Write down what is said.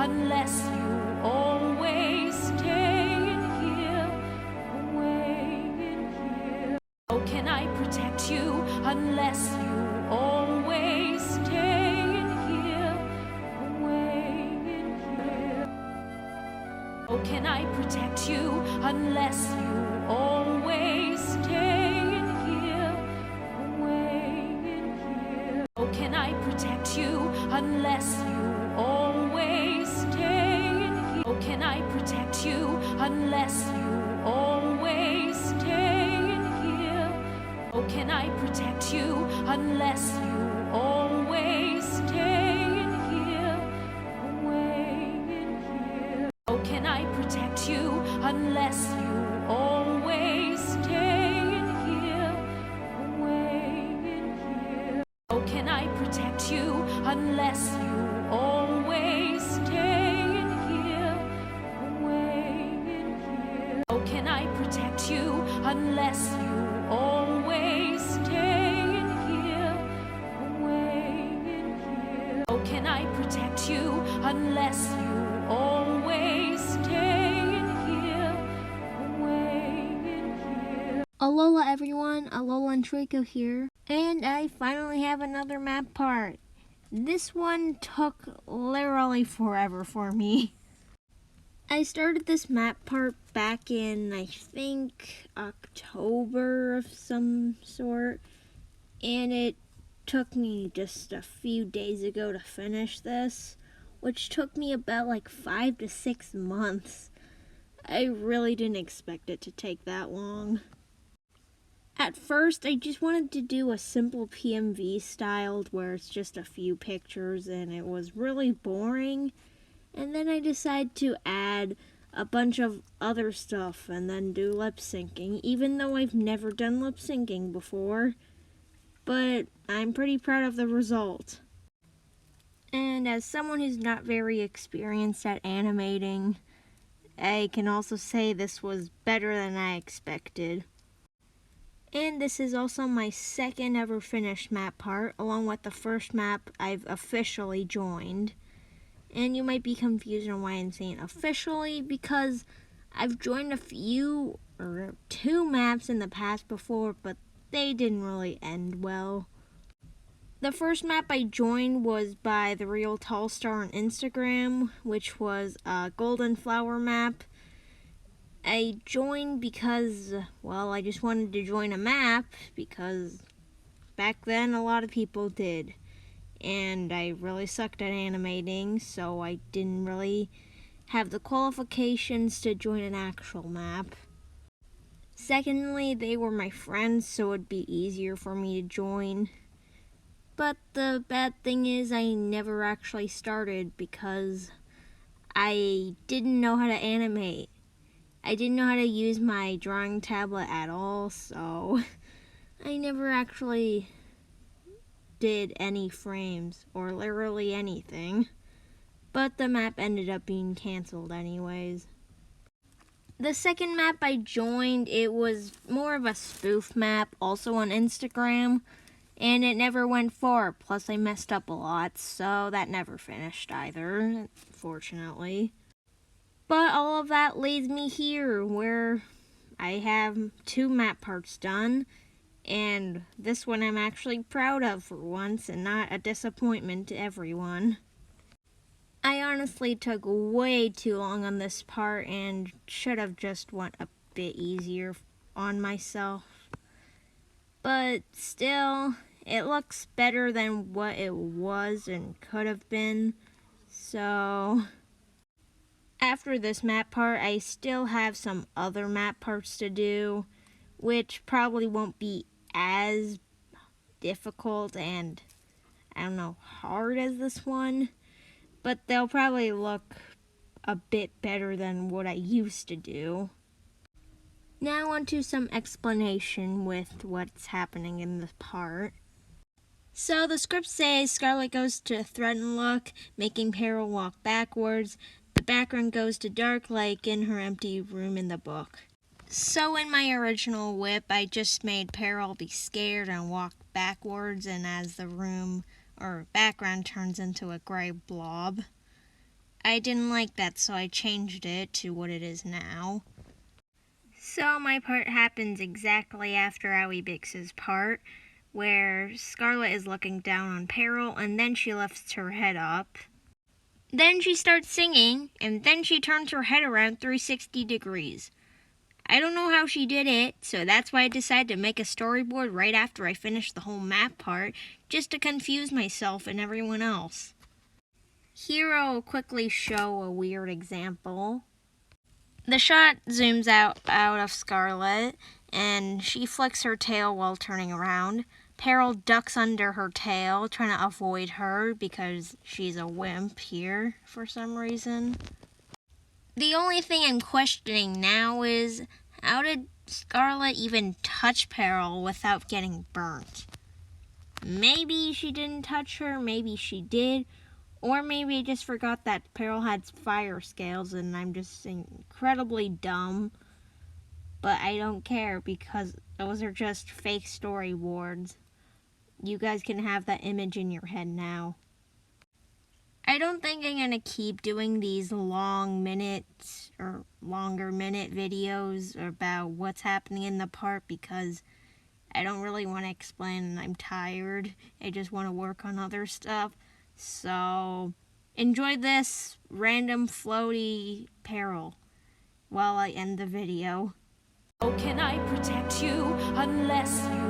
unless you always stay in here, away in here. How can I protect you unless you always stay in here, away in here? How can I protect you unless you always stay in here, away in here? How can I protect you unless you always stay in here? How can I protect you unless you always stay in here? How can I protect you unless you always stay in here, away in here? How can I protect you unless you always stay in here, away in here? How can I protect you unless you always stay in here, away in here? How can I protect you unless you always stay in here, away in here? How can I protect you unless you always stay in here, away in here? Alola everyone, Alola and Draco here, and I finally have another map part. This one took literally forever for me. I started this map part back in, I think, October of some sort, and it took me just a few days ago to finish this, which took me about like 5 to 6 months. I really didn't expect it to take that long. At first, I just wanted to do a simple PMV styled where it's just a few pictures and it was really boring. And then I decided to add a bunch of other stuff and then do lip syncing, even though I've never done lip syncing before. But I'm pretty proud of the result. And as someone who's not very experienced at animating, I can also say this was better than I expected. And this is also my second ever finished map part, along with the first map I've officially joined. And you might be confused on why I'm saying officially, because I've joined a few or 2 maps in the past before, but they didn't really end well. The first map I joined was by the Real Tall Star on Instagram, which was a Golden Flower map. I joined because, well, I just wanted to join a map because back then a lot of people did. And I really sucked at animating, so I didn't really have the qualifications to join an actual map. Secondly, they were my friends, so it'd be easier for me to join. But the bad thing is I never actually started because I didn't know how to animate. I didn't know how to use my drawing tablet at all, so I never actually did any frames or literally anything. But the map ended up being canceled anyways. The second map I joined, it was more of a spoof map, also on Instagram, and it never went far. Plus I messed up a lot, so that never finished either, fortunately. But all of that leads me here, where I have 2 map parts done, and this one I'm actually proud of for once, and not a disappointment to everyone. I honestly took way too long on this part, and should have just went a bit easier on myself. But still, it looks better than what it was and could have been, so after this map part, I still have some other map parts to do, which probably won't be as difficult and, I don't know, hard as this one, but they'll probably look a bit better than what I used to do. Now onto some explanation with what's happening in this part. So the script says Scarlet goes to threaten Look, making Peril walk backwards. The background goes to dark like in her empty room in the book. So in my original whip, I just made Peril be scared and walk backwards, and as the room or background turns into a gray blob. I didn't like that, so I changed it to what it is now. So my part happens exactly after Owibyx's part, where Scarlet is looking down on Peril, and then she lifts her head up. Then she starts singing, and then she turns her head around 360 degrees. I don't know how she did it, so that's why I decided to make a storyboard right after I finished the whole map part, just to confuse myself and everyone else. Here I'll quickly show a weird example. The shot zooms out of Scarlet, and she flicks her tail while turning around. Peril ducks under her tail, trying to avoid her because she's a wimp here for some reason. The only thing I'm questioning now is, how did Scarlet even touch Peril without getting burnt? Maybe she didn't touch her, maybe she did, or maybe I just forgot that Peril had fire scales and I'm just incredibly dumb. But I don't care because those are just fake storyboards. You guys can have that image in your head now. I don't think I'm going to keep doing these long minutes or longer minute videos about what's happening in the part because I don't really want to explain and I'm tired. I just want to work on other stuff. So enjoy this random floaty Peril while I end the video. How can I protect you unless you